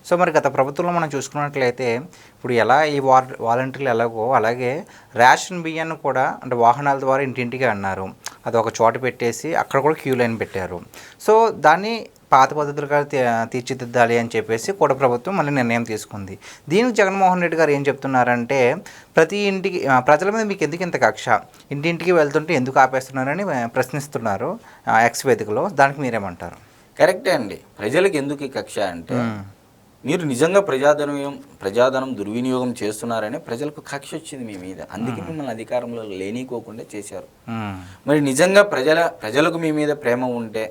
So మరి గత ప్రభుత్వంలో మనం చూసుకున్నట్లయితే ఇప్పుడు ఎలా ఈ వాలంటీర్లు ఎలాగో అలాగే రేషన్ బియ్యాన్ని కూడా అంటే వాహనాల ద్వారా ఇంటింటికి అన్నారు. అది ఒక చోట పెట్టేసి అక్కడ కూడా క్యూ లైన్ పెట్టారు. సో దాన్ని పాత పద్ధతులుగా తీర్చిదిద్దాలి అని చెప్పేసి కూడా ప్రభుత్వం మళ్ళీ నిర్ణయం తీసుకుంది. దీనికి జగన్మోహన్ రెడ్డి గారు ఏం చెప్తున్నారంటే ప్రతి ఇంటికి ప్రజల మీద మీకు ఎందుకు ఇంత కక్ష, ఇంటింటికి వెళ్తుంటే ఎందుకు ఆపేస్తున్నారని ప్రశ్నిస్తున్నారు ఎక్స్ వేదికలో. దానికి మీరేమంటారు? కరెక్టే అండి. ప్రజలకు ఎందుకు ఈ కక్ష అంటే మీరు నిజంగా ప్రజాధనం దుర్వినియోగం చేస్తున్నారని ప్రజలకు కక్ష వచ్చింది మీ మీద. అందుకే మిమ్మల్ని అధికారంలో లేనీకోకుండా చేశారు. మరి నిజంగా ప్రజలకు మీ మీద ప్రేమ ఉంటే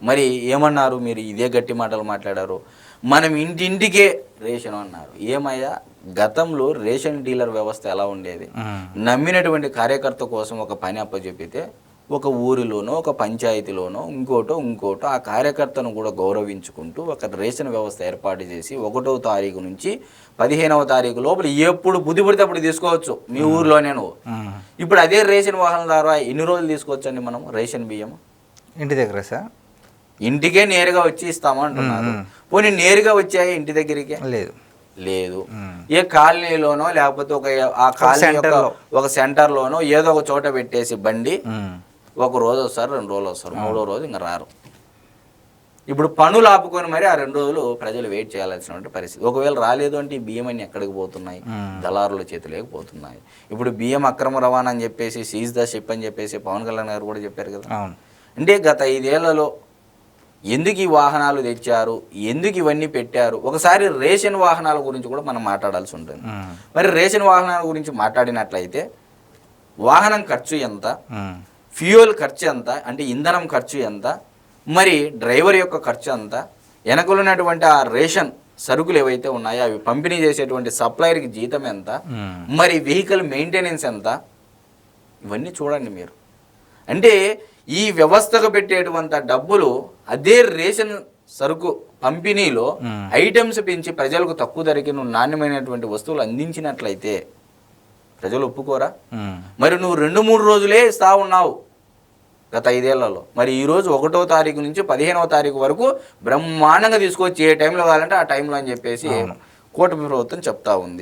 మరి ఏమన్నారు? మీరు ఇదే గట్టి మాటలు మాట్లాడారు. మనం ఇంటింటికే రేషన్ అన్నారు. ఏమయ్యా, గతంలో రేషన్ డీలర్ వ్యవస్థ ఎలా ఉండేది? నమ్మినటువంటి కార్యకర్త కోసం ఒక పని అప్పచెప్పితే ఒక ఊరిలోనో ఒక పంచాయతీలోనో ఇంకోటో ఆ కార్యకర్తను కూడా గౌరవించుకుంటూ ఒక రేషన్ వ్యవస్థ ఏర్పాటు చేసి 1వ తారీఖు నుంచి 15వ తారీఖు లోపల ఎప్పుడు బుద్ధి పడితే అప్పుడు తీసుకోవచ్చు మీ ఊరిలోనే. నువ్వు ఇప్పుడు అదే రేషన్ వాహనం ద్వారా ఎన్ని రోజులు తీసుకోవచ్చు అండి మనం రేషన్ బియ్యం? ఇంటి దగ్గర సార్ ఇంటికే నేరుగా వచ్చి ఇస్తామంటున్నారు. పోనీ నేరుగా వచ్చాయి ఇంటి దగ్గరికి? లేదు. ఏ కాలనీలోనో లేకపోతే ఆ కాలనీ ఒక సెంటర్లోనో ఏదో ఒక చోట పెట్టేసి బండి ఒక రోజు వస్తారు, 2 రోజులు వస్తారు, 3వ రోజు ఇంకా రారు. ఇప్పుడు పనులు ఆపుకొని మరి ఆ 2 రోజులు ప్రజలు వెయిట్ చేయాల్సినటువంటి పరిస్థితి. ఒకవేళ రాలేదు అంటే ఈ బియ్యం అన్ని ఎక్కడికి పోతున్నాయి? దళారుల చేతిలోకి పోతున్నాయి. ఇప్పుడు బియ్యం అక్రమ రవాణా అని చెప్పేసి సీజ్ ద షిప్ అని చెప్పేసి పవన్ కళ్యాణ్ గారు కూడా చెప్పారు కదా. అంటే గత 5 ఏళ్లలో ఎందుకు ఈ వాహనాలు తెచ్చారు, ఎందుకు ఇవన్నీ పెట్టారు? ఒకసారి రేషన్ వాహనాల గురించి కూడా మనం మాట్లాడాల్సి ఉంటుంది. మరి రేషన్ వాహనాల గురించి మాట్లాడినట్లయితే వాహనం ఖర్చు ఎంత, ఫ్యూయల్ ఖర్చు ఎంత, అంటే ఇంధనం ఖర్చు ఎంత, మరి డ్రైవర్ యొక్క ఖర్చు ఎంత, వెనకలున్నటువంటి ఆ రేషన్ సరుకులు ఏవైతే ఉన్నాయో అవి పంపిణీ చేసేటువంటి సప్లయర్కి జీతం ఎంత, మరి వెహికల్ మెయింటెనెన్స్ ఎంత, ఇవన్నీ చూడండి మీరు. అంటే ఈ వ్యవస్థకు పెట్టేటువంటి డబ్బులు అదే రేషన్ సరుకు పంపిణీలో ఐటమ్స్ పెంచి ప్రజలకు తక్కువ ధరకి నువ్వు నాణ్యమైనటువంటి వస్తువులు అందించినట్లయితే ప్రజలు ఒప్పుకోరా? మరి నువ్వు 2-3 రోజులే ఇస్తా ఉన్నావు గత 5 ఏళ్లలో. మరి ఈరోజు 1వ తారీఖు నుంచి 15వ తారీఖు వరకు బ్రహ్మాండంగా తీసుకొచ్చి ఏ టైంలో కావాలంటే ఆ టైంలో అని చెప్పేసి కూటమి ప్రభుత్వం చెప్తా ఉంది.